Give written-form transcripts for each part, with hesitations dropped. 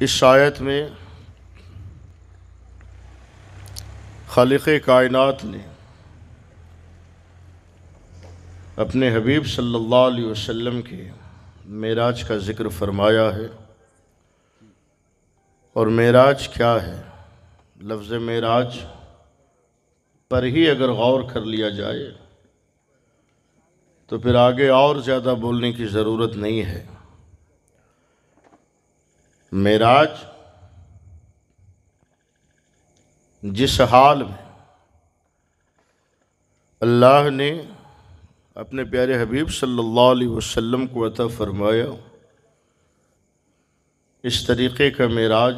اس آیت میں خالق کائنات نے اپنے حبیب صلی اللہ علیہ وسلم کے معراج کا ذکر فرمایا ہے۔ اور معراج کیا ہے؟ لفظ معراج پر ہی اگر غور کر لیا جائے تو پھر آگے اور زیادہ بولنے کی ضرورت نہیں ہے۔ معراج جس حال میں اللہ نے اپنے پیارے حبیب صلی اللہ علیہ وسلم کو عطا فرمایا، اس طریقے کا معراج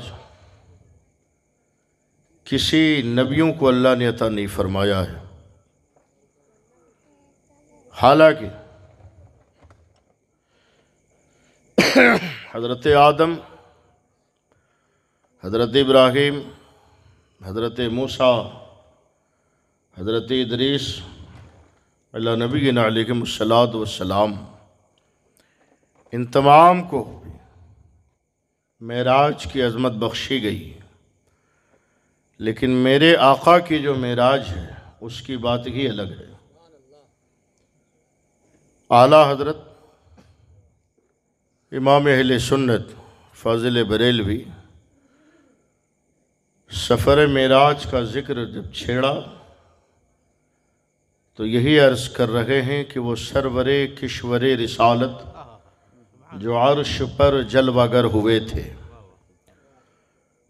کسی نبیوں کو اللہ نے عطا نہیں فرمایا ہے۔ حالانکہ حضرت آدم، حضرت ابراہیم، حضرت موسیٰ، حضرت ادریس اللہ نبینا علیہم السلام، ان تمام کو معراج کی عظمت بخشی گئی، لیکن میرے آقا کی جو معراج ہے اس کی بات ہی الگ ہے۔ اعلیٰ حضرت امام اہل سنت فاضل بریلوی سفر معراج کا ذکر جب چھیڑا تو یہی عرض کر رہے ہیں کہ وہ سرور کشور رسالت جو عرش پر جلوہ گر ہوئے تھے،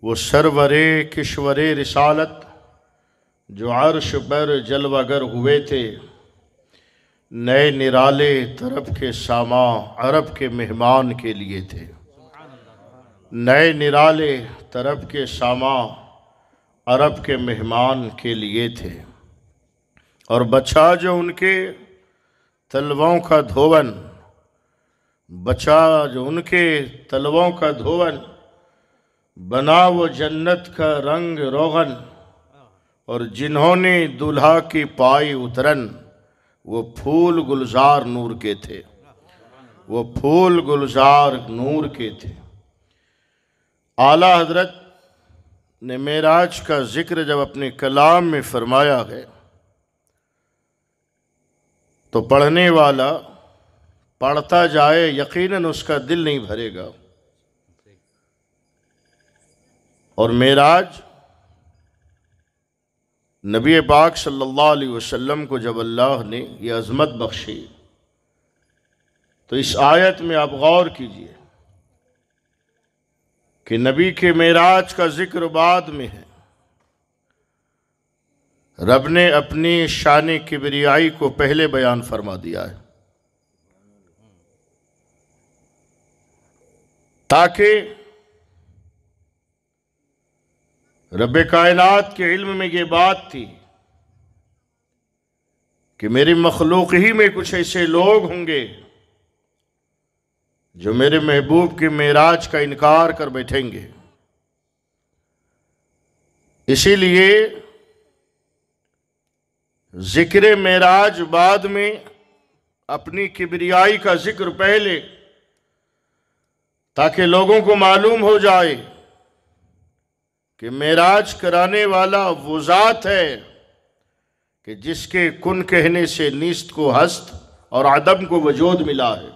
وہ سرور کشور رسالت جو عرش پر جلوہ گر ہوئے تھے، نئے نرالے طرب کے ساماں عرب کے مہمان کے لیے تھے۔ نئے نرالے طرب کے ساماں عرب کے مہمان کے لیے تھے، اور بچا جو ان کے تلووں کا دھون، بچا جو ان کے تلووں کا دھون، بنا وہ جنت کا رنگ روغن، اور جنہوں نے دلہا کی پائی اترن، وہ پھول گلزار نور کے تھے، وہ پھول گلزار نور کے تھے۔ اعلیٰ حضرت نے معراج کا ذکر جب اپنے کلام میں فرمایا ہے تو پڑھنے والا پڑھتا جائے، یقیناً اس کا دل نہیں بھرے گا۔ اور معراج نبی پاک صلی اللہ علیہ وسلم کو جب اللہ نے یہ عظمت بخشی تو اس آیت میں آپ غور کیجئے کہ نبی کے معراج کا ذکر بعد میں ہے۔ رب نے اپنی شان کبریائی کو پہلے بیان فرما دیا ہے، تاکہ رب کائنات کے علم میں یہ بات تھی کہ میری مخلوق ہی میں کچھ ایسے لوگ ہوں گے جو میرے محبوب کے معراج کا انکار کر بیٹھیں گے۔ اسی لیے ذکر معراج بعد میں، اپنی کبریائی کا ذکر پہلے، تاکہ لوگوں کو معلوم ہو جائے کہ معراج کرانے والا وہ ذات ہے کہ جس کے کن کہنے سے نیست کو ہست اور عدم کو وجود ملا ہے۔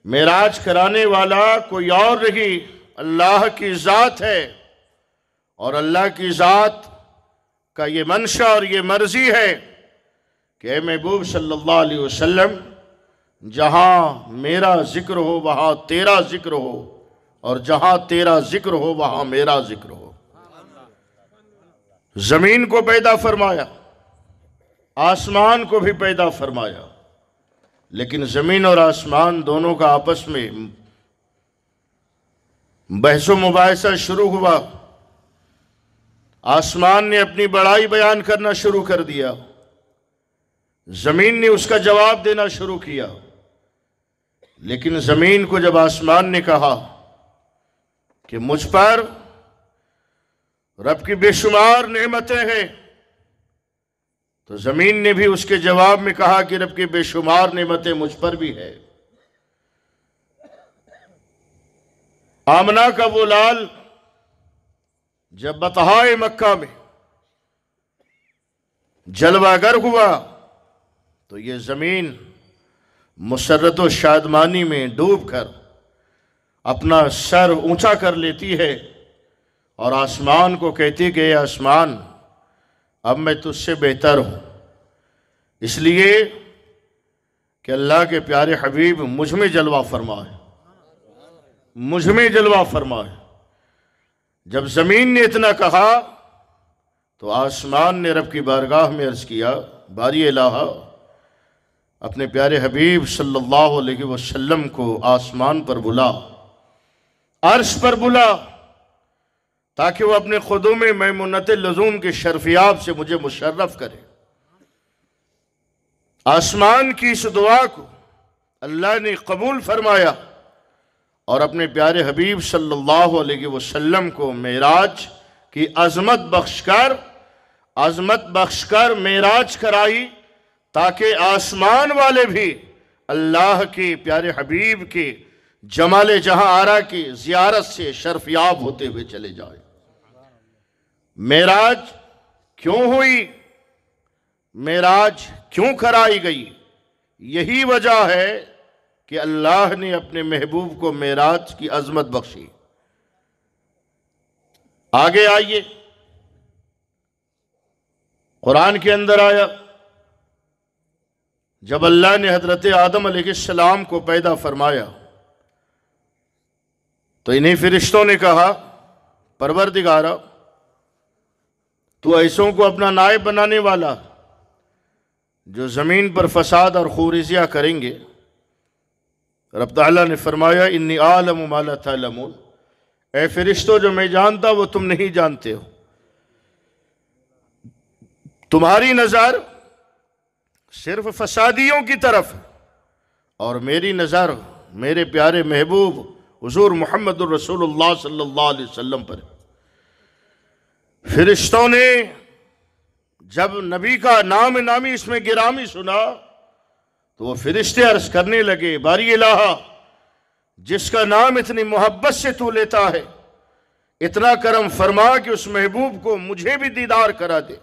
معراج کرانے والا کوئی اور نہیں، اللہ کی ذات ہے، اور اللہ کی ذات کا یہ منشا اور یہ مرضی ہے کہ اے محبوب صلی اللہ علیہ وسلم، جہاں میرا ذکر ہو وہاں تیرا ذکر ہو، اور جہاں تیرا ذکر ہو وہاں میرا ذکر ہو۔ زمین کو پیدا فرمایا، آسمان کو بھی پیدا فرمایا، لیکن زمین اور آسمان دونوں کا آپس میں بحث و مباحثہ شروع ہوا۔ آسمان نے اپنی بڑائی بیان کرنا شروع کر دیا، زمین نے اس کا جواب دینا شروع کیا، لیکن زمین کو جب آسمان نے کہا کہ مجھ پر رب کی بے شمار نعمتیں ہیں، تو زمین نے بھی اس کے جواب میں کہا کہ رب کی بے شمار نعمتیں مجھ پر بھی ہے۔ آمنہ کا وہ لال جب بطحائے مکہ میں جلوہ گر ہوا تو یہ زمین مسرت و شادمانی میں ڈوب کر اپنا سر اونچا کر لیتی ہے اور آسمان کو کہتی کہ اے آسمان اب میں تجھ سے بہتر ہوں، اس لیے کہ اللہ کے پیارے حبیب مجھ میں جلوہ فرمائے، مجھ میں جلوہ فرمائے۔ جب زمین نے اتنا کہا تو آسمان نے رب کی بارگاہ میں عرض کیا باری الہ اپنے پیارے حبیب صلی اللہ علیہ وسلم کو آسمان پر بلا، عرش پر بلا، تاکہ وہ اپنے قدوم میمونۃ اللزوم کے شرفیاب سے مجھے مشرف کرے۔ آسمان کی اس دعا کو اللہ نے قبول فرمایا اور اپنے پیارے حبیب صلی اللہ علیہ وسلم کو معراج کی عظمت بخش کر معراج کرائی، تاکہ آسمان والے بھی اللہ کے پیارے حبیب کے جمال جہاں آرا کی زیارت سے شرفیاب ہوتے ہوئے چلے جائیں۔ معراج کیوں ہوئی؟ معراج کیوں کرائی گئی؟ یہی وجہ ہے کہ اللہ نے اپنے محبوب کو معراج کی عظمت بخشی۔ آگے آئیے، قرآن کے اندر آیا جب اللہ نے حضرت آدم علیہ السلام کو پیدا فرمایا تو انہی فرشتوں نے کہا پروردگارا تو ایسوں کو اپنا نائب بنانے والا جو زمین پر فساد اور خورزیاں کریں گے۔ رب تعالیٰ نے فرمایا انی اعلم ما لا تعلمون، اے فرشتوں جو میں جانتا وہ تم نہیں جانتے ہو۔ تمہاری نظر صرف فسادیوں کی طرف اور میری نظر میرے پیارے محبوب حضور محمد الرسول اللہ صلی اللہ علیہ وسلم پر۔ فرشتوں نے جب نبی کا نام نامی اس میں گرامی سنا تو وہ فرشتے عرض کرنے لگے باری الہ جس کا نام اتنی محبت سے تو لیتا ہے اتنا کرم فرما کہ اس محبوب کو مجھے بھی دیدار کرا دے۔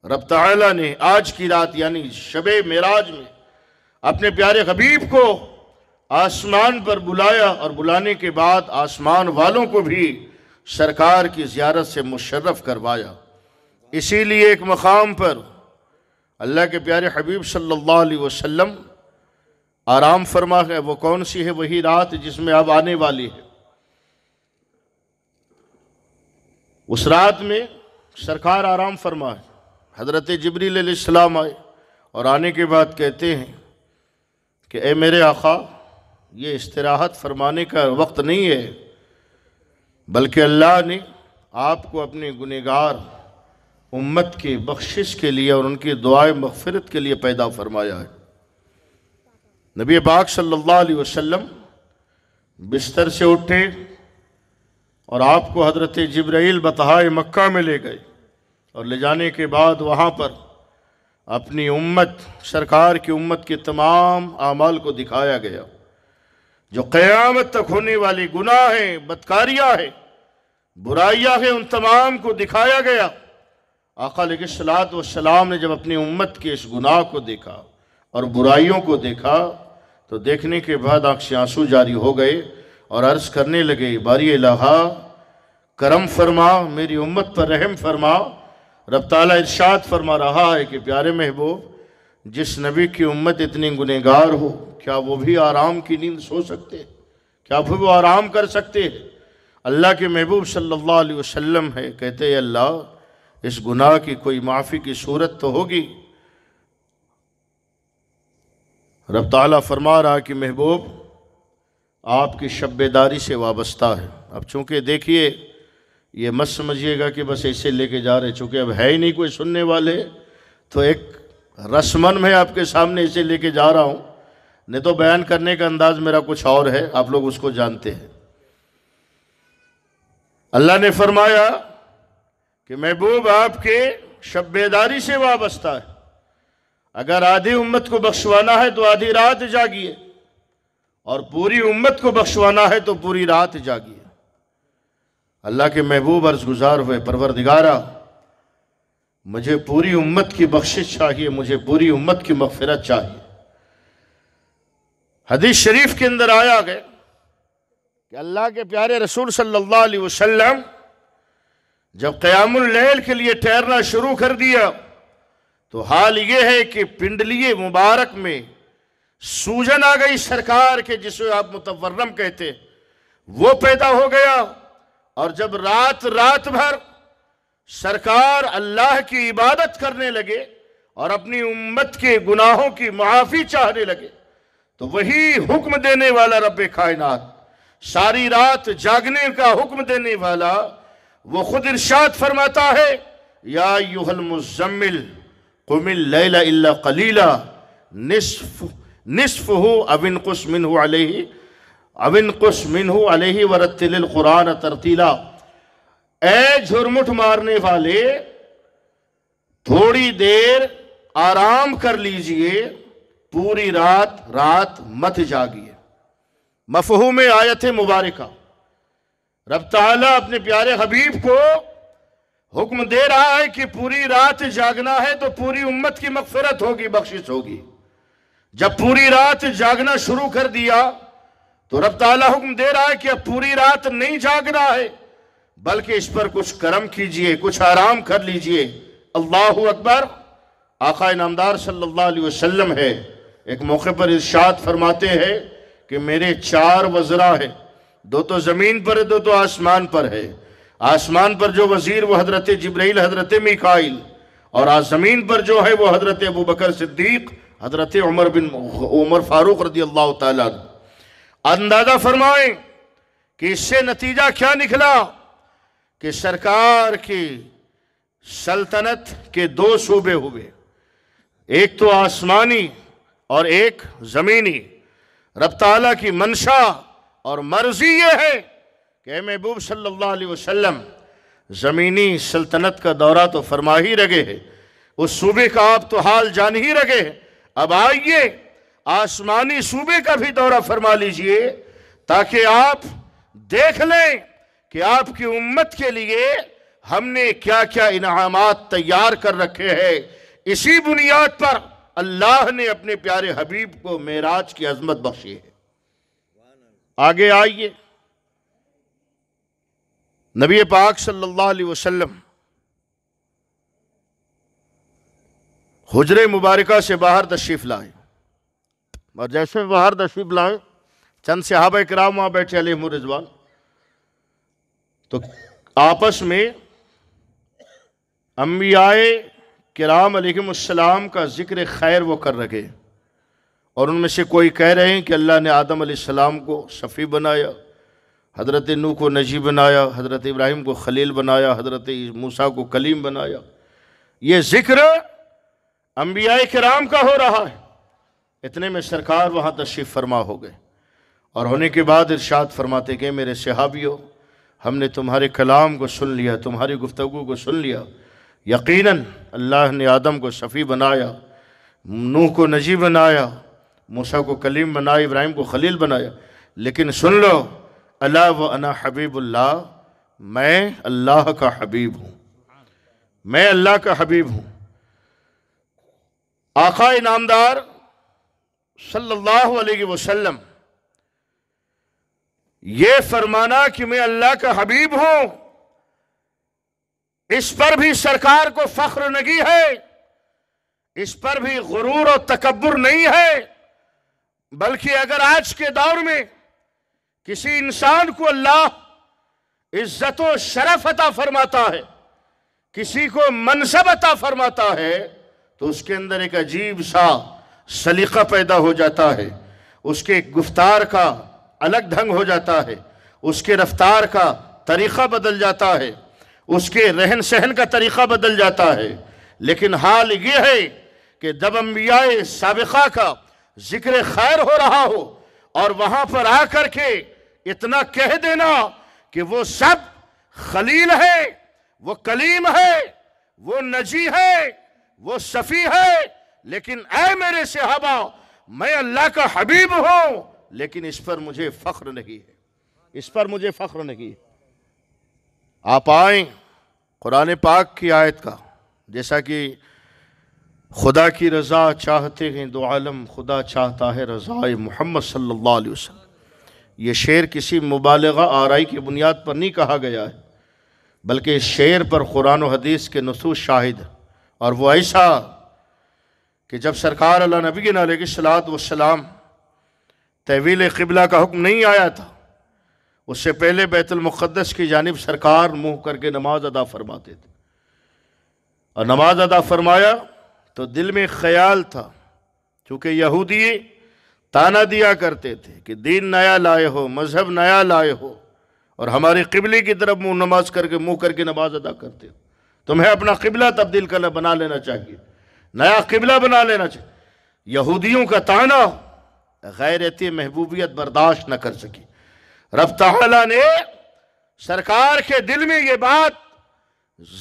رب تعالیٰ نے آج کی رات یعنی شب معراج میں اپنے پیارے حبیب کو آسمان پر بلایا اور بلانے کے بعد آسمان والوں کو بھی سرکار کی زیارت سے مشرف کروایا۔ اسی لیے ایک مقام پر اللہ کے پیارے حبیب صلی اللہ علیہ وسلم آرام فرما ہے، وہ کون سی ہے؟ وہی رات جس میں اب آنے والی ہے۔ اس رات میں سرکار آرام فرما ہے، حضرت جبریل علیہ السلام آئے اور آنے کے بعد کہتے ہیں کہ اے میرے آقا یہ استراحت فرمانے کا وقت نہیں ہے، بلکہ اللہ نے آپ کو اپنے گنہگار امت کی بخشش کے لیے اور ان کی دعائے مغفرت کے لیے پیدا فرمایا ہے۔ نبی پاک صلی اللہ علیہ وسلم بستر سے اٹھے اور آپ کو حضرت جبرائیل بطحائے مکہ میں لے گئے اور لے جانے کے بعد وہاں پر اپنی امت سرکار کی امت کے تمام اعمال کو دکھایا گیا، جو قیامت تک ہونے والی گناہ ہیں، بدکاریاں ہیں، برائیاں ہیں، ان تمام کو دکھایا گیا۔ آقا علیہ الصلوۃ والسلام نے جب اپنی امت کے اس گناہ کو دیکھا اور برائیوں کو دیکھا تو دیکھنے کے بعد آنکھ سے آنسو جاری ہو گئے اور عرض کرنے لگے باری الہ کرم فرما، میری امت پر رحم فرما۔ رب تعالیٰ ارشاد فرما رہا ہے کہ پیارے محبوب جس نبی کی امت اتنی گنہگار ہو کیا وہ بھی آرام کی نیند سو سکتے؟ کیا وہ آرام کر سکتے ہیں؟ اللہ کے محبوب صلی اللہ علیہ وسلم ہے، کہتے ہیں اللہ اس گناہ کی کوئی معافی کی صورت تو ہوگی؟ رب تعالیٰ فرما رہا کہ محبوب آپ کی شب بیداری سے وابستہ ہے۔ اب چونکہ دیکھیے یہ مت سمجھیے گا کہ بس ایسے لے کے جا رہے، چونکہ اب ہے ہی نہیں کوئی سننے والے تو ایک رسمن میں آپ کے سامنے اسے لے کے جا رہا ہوں، نہیں تو بیان کرنے کا انداز میرا کچھ اور ہے، آپ لوگ اس کو جانتے ہیں۔ اللہ نے فرمایا کہ محبوب آپ کے شب بیداری سے وابستہ ہے، اگر آدھی امت کو بخشوانا ہے تو آدھی رات جاگیے اور پوری امت کو بخشوانا ہے تو پوری رات جاگیے۔ اللہ کے محبوب عرض گزار ہوئے، پروردگارا مجھے پوری امت کی بخشش چاہیے، مجھے پوری امت کی مغفرت چاہیے۔ حدیث شریف کے اندر آیا گیا کہ اللہ کے پیارے رسول صلی اللہ علیہ وسلم جب قیام اللیل کے لیے ٹھہرنا شروع کر دیا تو حال یہ ہے کہ پنڈلی مبارک میں سوجن آ گئی سرکار کے، جسے آپ متورم کہتے، وہ پیدا ہو گیا۔ اور جب رات بھر سرکار اللہ کی عبادت کرنے لگے اور اپنی امت کے گناہوں کی معافی چاہنے لگے تو وہی حکم دینے والا رب کائنات، ساری رات جاگنے کا حکم دینے والا، وہ خود ارشاد فرماتا ہے، یا ایھا المزمل قم اللیل الا قلیلا نصفہ او انقص منہ علیہ ورتل القرآن ترتیلا۔ اے جھرمٹ مارنے والے، تھوڑی دیر آرام کر لیجئے، پوری رات مت جاگیے۔ مفہوم آیت مبارکہ، رب تعالیٰ اپنے پیارے حبیب کو حکم دے رہا ہے کہ پوری رات جاگنا ہے تو پوری امت کی مغفرت ہوگی، بخشش ہوگی۔ جب پوری رات جاگنا شروع کر دیا تو رب تعالیٰ حکم دے رہا ہے کہ اب پوری رات نہیں جاگنا ہے، بلکہ اس پر کچھ کرم کیجئے، کچھ آرام کر لیجئے۔ اللہ اکبر۔ آقا انعامدار صلی اللہ علیہ وسلم ہے، ایک موقع پر ارشاد فرماتے ہیں کہ میرے 4 وزراء ہیں، 2 تو زمین پر ہے، 2 تو آسمان پر ہے۔ آسمان پر جو وزیر وہ حضرت جبرائیل، حضرت میکائیل، اور زمین پر جو ہے وہ حضرت ابوبکر صدیق، حضرت عمر فاروق رضی اللہ تعالیٰ عنہ۔ اندازہ فرمائیں کہ اس سے نتیجہ کیا نکلا کہ سرکار کی سلطنت کے 2 صوبے ہوئے، ایک تو آسمانی اور ایک زمینی۔ رب تعالیٰ کی منشا اور مرضی یہ ہے کہ اے محبوب صلی اللہ علیہ وسلم زمینی سلطنت کا دورہ تو فرما ہی رگے ہے، اس صوبے کا آپ تو حال جان ہی رگے ہیں، اب آئیے آسمانی صوبے کا بھی دورہ فرما لیجئے تاکہ آپ دیکھ لیں کہ آپ کی امت کے لیے ہم نے کیا کیا انعامات تیار کر رکھے ہیں۔ اسی بنیاد پر اللہ نے اپنے پیارے حبیب کو معراج کی عظمت بخشی ہے۔ آگے آئیے، نبی پاک صلی اللہ علیہ وسلم حجرہ مبارکہ سے باہر تشریف لائے، اور جیسے باہر تشریف لائے چند صحابہ کرام وہاں بیٹھے علیہم الرضوان، تو آپس میں انبیاء کرام علیہم السلام کا ذکر خیر وہ کر رکھے، اور ان میں سے کوئی کہہ رہے ہیں کہ اللہ نے آدم علیہ السلام کو شفیع بنایا، حضرت نوح کو نجی بنایا، حضرت ابراہیم کو خلیل بنایا، حضرت موسیٰ کو کلیم بنایا۔ یہ ذکر انبیاء کرام کا ہو رہا ہے۔ اتنے میں سرکار وہاں تشریف فرما ہو گئے، اور ہونے کے بعد ارشاد فرماتے کہ میرے صحابیوں، ہم نے تمہارے کلام کو سن لیا، تمہاری گفتگو کو سن لیا۔ یقیناً اللہ نے آدم کو شفیع بنایا، نوح کو نجی بنایا، موسیٰ کو کلیم بنایا، ابراہیم کو خلیل بنایا، لیکن سن لو، الا وانا حبیب اللہ، میں اللہ کا حبیب ہوں، میں اللہ کا حبیب ہوں۔ آقا انعامدار صلی اللہ علیہ وسلم یہ فرمانا کہ میں اللہ کا حبیب ہوں، اس پر بھی سرکار کو فخر نگی ہے، اس پر بھی غرور و تکبر نہیں ہے، بلکہ اگر آج کے دور میں کسی انسان کو اللہ عزت و شرف عطا فرماتا ہے، کسی کو منصب عطا فرماتا ہے، تو اس کے اندر ایک عجیب سا سلیقہ پیدا ہو جاتا ہے، اس کے گفتار کا الگ ڈھنگ ہو جاتا ہے، اس کے رفتار کا طریقہ بدل جاتا ہے، اس کے رہن سہن کا طریقہ بدل جاتا ہے۔ لیکن حال یہ ہے کہ جب انبیاء سابقہ کا ذکر خیر ہو رہا ہو اور وہاں پر آ کر کے اتنا کہہ دینا کہ وہ سب خلیل ہے، وہ کلیم ہے، وہ نجی ہے، وہ شفیع ہے، لیکن اے میرے صحابہ میں اللہ کا حبیب ہوں، لیکن اس پر مجھے فخر نہیں ہے، اس پر مجھے فخر نہیں ہے۔ آپ آئیں قرآن پاک کی آیت کا، جیسا کہ خدا کی رضا چاہتے ہیں دو عالم، خدا چاہتا ہے رضائے محمد صلی اللہ علیہ وسلم۔ یہ شعر کسی مبالغہ آرائی کی بنیاد پر نہیں کہا گیا ہے، بلکہ اس شعر پر قرآن و حدیث کے نصوص شاہد، اور وہ ایسا کہ جب سرکار اللہ نبی علیہ الصلوۃ والسلام تحویل قبلہ کا حکم نہیں آیا تھا، اس سے پہلے بیت المقدس کی جانب سرکار منہ کر کے نماز ادا فرماتے تھے، اور نماز ادا فرمایا تو دل میں خیال تھا، چونکہ یہودی تانا دیا کرتے تھے کہ دین نیا لائے ہو، مذہب نیا لائے ہو، اور ہمارے قبلے کی طرف منہ کر کے نماز ادا کرتے ہو، تمہیں اپنا قبلہ تبدیل کرنا بنا لینا چاہیے، نیا قبلہ بنا لینا چاہیے۔ یہودیوں کا تانا غیرت محبوبیت برداشت نہ کر سکی۔ رب تعالیٰ نے سرکار کے دل میں یہ بات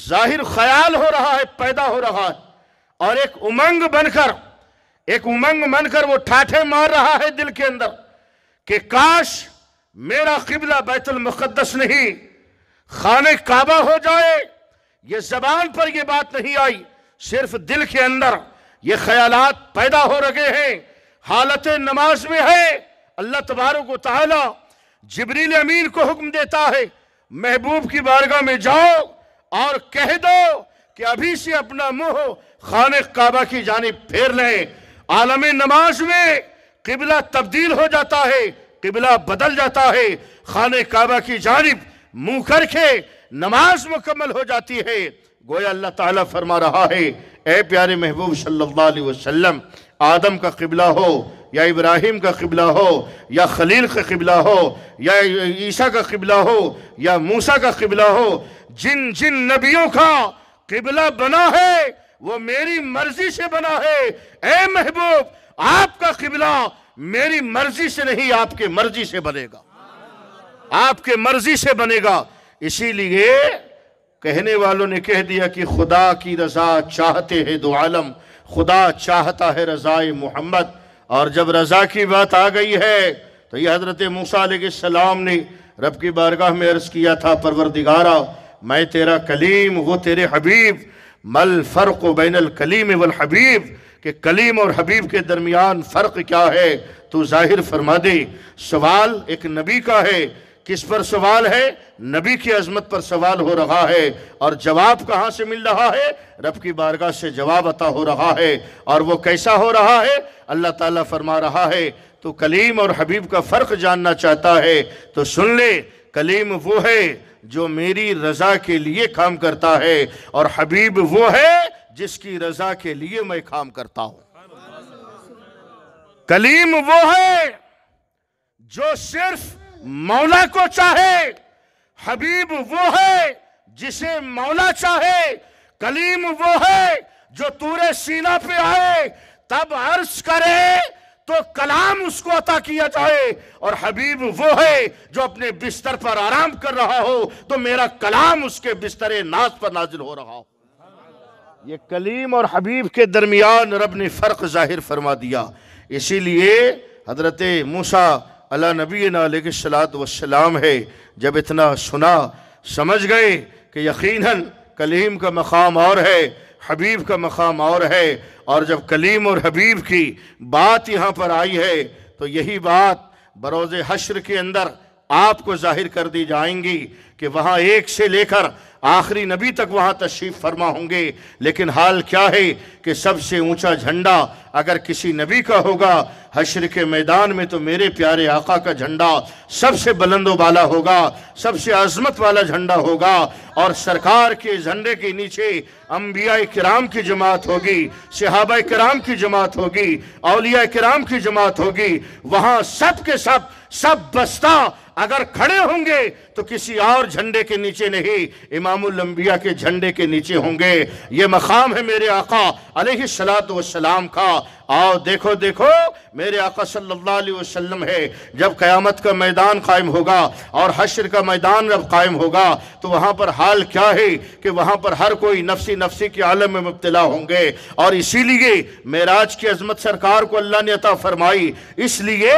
ظاہر خیال ہو رہا ہے، پیدا ہو رہا ہے، اور ایک امنگ بن کر وہ ٹھاٹھے مار رہا ہے دل کے اندر کہ کاش میرا قبلہ بیت المقدس نہیں خانہ کعبہ ہو جائے۔ یہ زبان پر یہ بات نہیں آئی، صرف دل کے اندر یہ خیالات پیدا ہو رہے ہیں۔ حالت نماز میں ہے، اللہ تبارک و تعالی جبریل امین کو حکم دیتا ہے محبوب کی بارگاہ میں جاؤ اور کہہ دو کہ ابھی سے اپنا منہ خانہ کعبہ کی جانب پھیر لیں۔ عالم نماز میں قبلہ تبدیل ہو جاتا ہے، قبلہ بدل جاتا ہے، خانہ کعبہ کی جانب منہ کر کے نماز مکمل ہو جاتی ہے۔ گویا اللہ تعالیٰ فرما رہا ہے اے پیارے محبوب صلی اللہ علیہ وسلم، آدم کا قبلہ ہو یا ابراہیم کا قبلہ ہو یا خلیل کا قبلہ ہو یا عیسیٰ کا قبلہ ہو یا موسیٰ کا قبلہ ہو، جن جن نبیوں کا قبلہ بنا ہے وہ میری مرضی سے بنا ہے۔ اے محبوب، آپ کا قبلہ میری مرضی سے نہیں، آپ کے مرضی سے بنے گا، آپ کے مرضی سے بنے گا۔ اسی لیے کہنے والوں نے کہہ دیا کہ خدا کی رضا چاہتے ہیں دو عالم، خدا چاہتا ہے رضائے محمد۔ اور جب رضا کی بات آ گئی ہے تو یہ حضرت موسیٰ علیہ السلام نے رب کی بارگاہ میں عرض کیا تھا پروردگارا میں تیرا کلیم وہ تیرے حبیب، مل فرق بین الکلیم والحبیب، کہ کلیم اور حبیب کے درمیان فرق کیا ہے تو ظاہر فرما دے۔ سوال ایک نبی کا ہے، کس پر سوال ہے؟ نبی کی عظمت پر سوال ہو رہا ہے، اور جواب کہاں سے مل رہا ہے؟ رب کی بارگاہ سے جواب عطا ہو رہا ہے، اور وہ کیسا ہو رہا ہے؟ اللہ تعالیٰ فرما رہا ہے تو کلیم اور حبیب کا فرق جاننا چاہتا ہے تو سن لے، کلیم وہ ہے جو میری رضا کے لیے کام کرتا ہے، اور حبیب وہ ہے جس کی رضا کے لیے میں کام کرتا ہوں۔ کلیم وہ ہے جو صرف مولا کو چاہے، حبیب وہ ہے جسے مولا چاہے، کلیم وہ ہے جو طور سینہ پہ آئے تب عرض کرے تو کلام اس کو عطا کیا جائے، اور حبیب وہ ہے جو اپنے بستر پر آرام کر رہا ہو تو میرا کلام اس کے بستر ناز پر نازل ہو رہا ہو۔ یہ کلیم اور حبیب کے درمیان رب نے فرق ظاہر فرما دیا۔ اسی لیے حضرت موسیٰ علیہ نبی علیہ السلام ہے، جب اتنا سنا سمجھ گئے کہ یقیناً کلیم کا مقام اور ہے، حبیب کا مقام اور ہے، اور جب کلیم اور حبیب کی بات یہاں پر آئی ہے تو یہی بات بروز حشر کے اندر آپ کو ظاہر کر دی جائیں گی کہ وہاں ایک سے لے کر آخری نبی تک وہاں تشریف فرما ہوں گے، لیکن حال کیا ہے کہ سب سے اونچا جھنڈا اگر کسی نبی کا ہوگا حشر کے میدان میں تو میرے پیارے آقا کا جھنڈا سب سے بلند و بالا ہوگا، سب سے عظمت والا جھنڈا ہوگا، اور سرکار کے جھنڈے کے نیچے انبیاء کرام کی جماعت ہوگی، صحابہ کرام کی جماعت ہوگی، اولیاء کرام کی جماعت ہوگی۔ وہاں سب کے سب بستہ اگر کھڑے ہوں گے تو کسی اور جھنڈے کے نیچے نہیں، امام الانبیاء کے جھنڈے کے نیچے ہوں گے۔ یہ مقام ہے میرے آقا علیہ السلام کا۔ آؤ دیکھو میرے آقا صلی اللہ علیہ وسلم ہے، جب قیامت کا میدان قائم ہوگا اور حشر کا میدان جب قائم ہوگا تو وہاں پر حال کیا ہے کہ وہاں پر ہر کوئی نفسی کے عالم میں مبتلا ہوں گے، اور اسی لیے معراج کی عظمت سرکار کو اللہ نے عطا فرمائی، اس لیے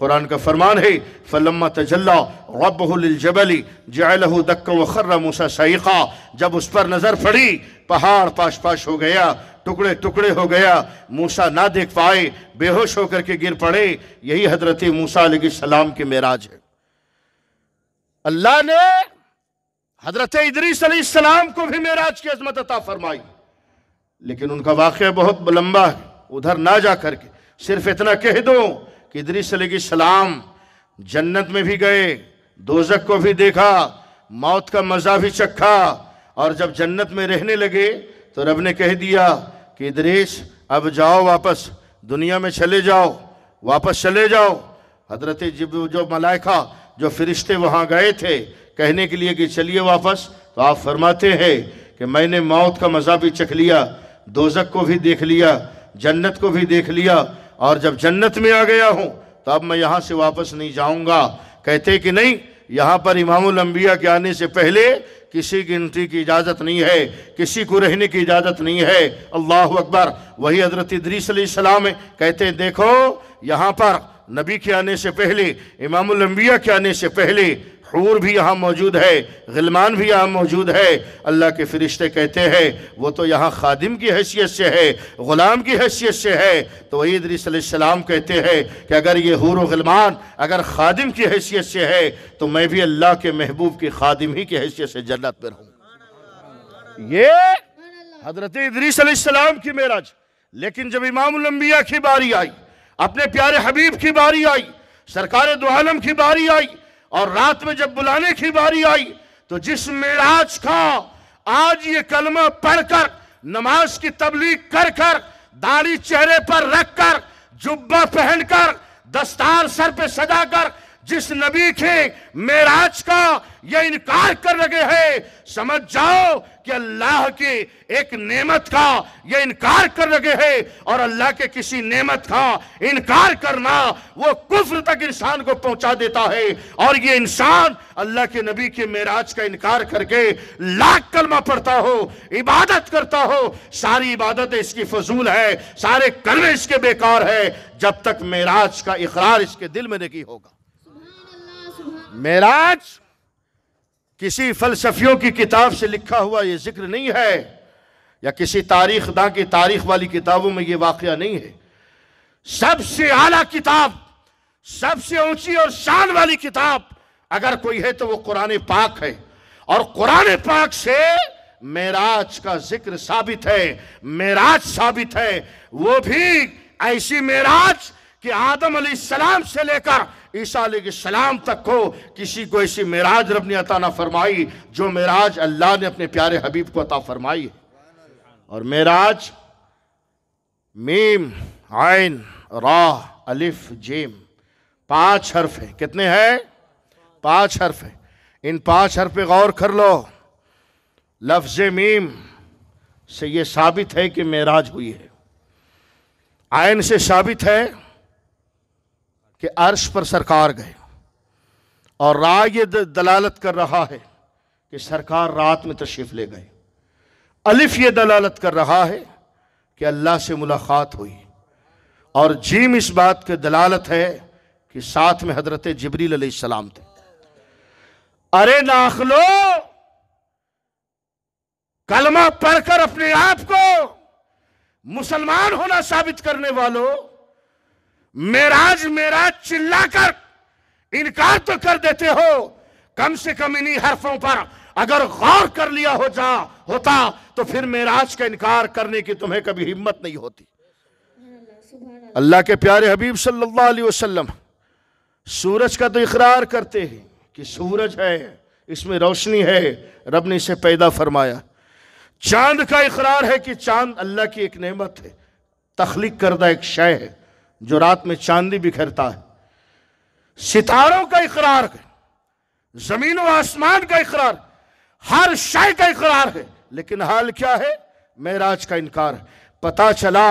قرآن کا فرمان ہے فَلَمَّا تَجَلَّى رَبُّهُ لِلْجَبَلِ جَعَلَهُ دَكًّا وَخَرَّ مُوسَىٰ صَعِقًا، جب اس پر نظر پڑی پہاڑ پاش پاش ہو گیا، ٹکڑے ٹکڑے ہو گیا، موسیٰ نہ دیکھ پائے، بے ہوش ہو کر کے گر پڑے۔ یہی حضرت موسیٰ علیہ السلام کی معراج ہے۔ اللہ نے حضرت ادریس علیہ السلام کو بھی معراج کی عظمت عطا فرمائی، لیکن ان کا واقعہ بہت لمبا ہے، ادھر نہ جا کر کے صرف اتنا کہہ دو کہ ادریس علیہ السلام جنت میں بھی گئے، دوزخ کو بھی دیکھا، موت کا مزہ بھی چکھا، اور جب جنت میں رہنے لگے تو رب نے کہہ دیا کہ ادریس اب جاؤ، واپس دنیا میں چلے جاؤ، واپس چلے جاؤ۔ حضرت جو ملائکہ جو فرشتے وہاں گئے تھے کہنے کے لیے کہ چلیے واپس، تو آپ فرماتے ہیں کہ میں نے موت کا مزہ بھی چکھ لیا، دوزخ کو بھی دیکھ لیا، جنت کو بھی دیکھ لیا، اور جب جنت میں آ گیا ہوں تو اب میں یہاں سے واپس نہیں جاؤں گا۔ کہتے کہ نہیں، یہاں پر امام الانبیاء کے آنے سے پہلے کسی کی انٹری کی اجازت نہیں ہے، کسی کو رہنے کی اجازت نہیں ہے۔ اللہ اکبر۔ وہی حضرت ادریس علیہ السلام کہتے ہیں دیکھو یہاں پر نبی کے آنے سے پہلے، امام الانبیاء کے آنے سے پہلے حور بھی یہاں موجود ہے، غلمان بھی یہاں موجود ہے۔ اللہ کے فرشتے کہتے ہیں وہ تو یہاں خادم کی حیثیت سے ہے، غلام کی حیثیت سے ہے۔ تو وہی ادریس علیہ السلام کہتے ہیں کہ اگر یہ حور و غلمان اگر خادم کی حیثیت سے ہے تو میں بھی اللہ کے محبوب کی خادم ہی کی حیثیت سے جنت میں رہوں۔ یہ حضرت ادریس علیہ السلام کی معراج۔ لیکن جب امام الانبیاء کی باری آئی، اپنے پیارے حبیب کی باری آئی، سرکار دو عالم کی باری آئی، اور رات میں جب بلانے کی باری آئی، تو جس معراج کا آج یہ کلمہ پڑھ کر، نماز کی تبلیغ کر کر، داڑھی چہرے پر رکھ کر، جبہ پہن کر، دستار سر پہ سجا کر جس نبی کے معراج کا یہ انکار کر رہے ہیں، سمجھ جاؤ کہ اللہ کی ایک نعمت کا یہ انکار کر رہے ہیں، اور اللہ کے کسی نعمت کا انکار کرنا وہ کفر تک انسان کو پہنچا دیتا ہے۔ اور یہ انسان اللہ کے نبی کے معراج کا انکار کر کے لاکھ کلمہ پڑھتا ہو، عبادت کرتا ہو، ساری عبادت اس کی فضول ہے، سارے کلمے اس کے بیکار ہے، جب تک معراج کا اقرار اس کے دل میں نہیں ہوگا۔ معراج کسی فلسفیوں کی کتاب سے لکھا ہوا یہ ذکر نہیں ہے، یا کسی تاریخ داں کی تاریخ والی کتابوں میں یہ واقعہ نہیں ہے۔ سب سے اعلیٰ کتاب، سب سے اونچی اور شان والی کتاب اگر کوئی ہے تو وہ قرآن پاک ہے، اور قرآن پاک سے معراج کا ذکر ثابت ہے، معراج ثابت ہے۔ وہ بھی ایسی معراج کہ آدم علیہ السلام سے لے کر عیسیٰ علیہ السلام تک کو کسی کو ایسی معراج رب نے عطا نہ فرمائی جو معراج اللہ نے اپنے پیارے حبیب کو عطا فرمائی ہے۔ اور معراج میم عین را الف جیم 5 حرف ہیں۔ کتنے ہیں؟ 5 حرف ہیں۔ ان 5 حرف پہ غور کر لو۔ لفظ میم سے یہ ثابت ہے کہ معراج ہوئی ہے، عین سے ثابت ہے کہ عرش پر سرکار گئے، اور را یہ دلالت کر رہا ہے کہ سرکار رات میں تشریف لے گئے، الف یہ دلالت کر رہا ہے کہ اللہ سے ملاقات ہوئی، اور جیم اس بات کی دلالت ہے کہ ساتھ میں حضرت جبریل علیہ السلام تھے۔ ارے ناخلو، کلمہ پڑھ کر اپنے آپ کو مسلمان ہونا ثابت کرنے والوں، معراج معراج چلا کر انکار تو کر دیتے ہو، کم سے کم انہی حرفوں پر اگر غور کر لیا ہوتا تو پھر معراج کا انکار کرنے کی تمہیں کبھی ہمت نہیں ہوتی۔ اللہ کے پیارے حبیب صلی اللہ علیہ وسلم سورج کا تو اقرار کرتے ہیں کہ سورج ہے، اس میں روشنی ہے، رب نے اسے پیدا فرمایا۔ چاند کا اقرار ہے کہ چاند اللہ کی ایک نعمت ہے، تخلیق کردہ ایک شے ہے جو رات میں چاندنی بکھرتا ہے۔ ستاروں کا اقرار ہے، زمین و آسمان کا اقرار، ہر شے کا اقرار ہے، لیکن حال کیا ہے؟ معراج کا انکار ہے۔ پتہ چلا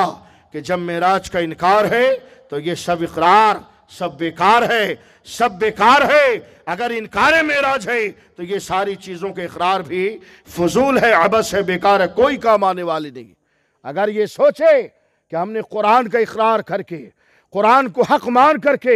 کہ جب معراج کا انکار ہے تو یہ سب اقرار سب بیکار ہے، سب بیکار ہے۔ اگر انکار معراج ہے تو یہ ساری چیزوں کے اقرار بھی فضول ہے، عبث ہے، بیکار ہے، کوئی کام آنے والی نہیں۔ اگر یہ سوچے کہ ہم نے قرآن کا اقرار کر کے، قرآن کو حق مان کر کے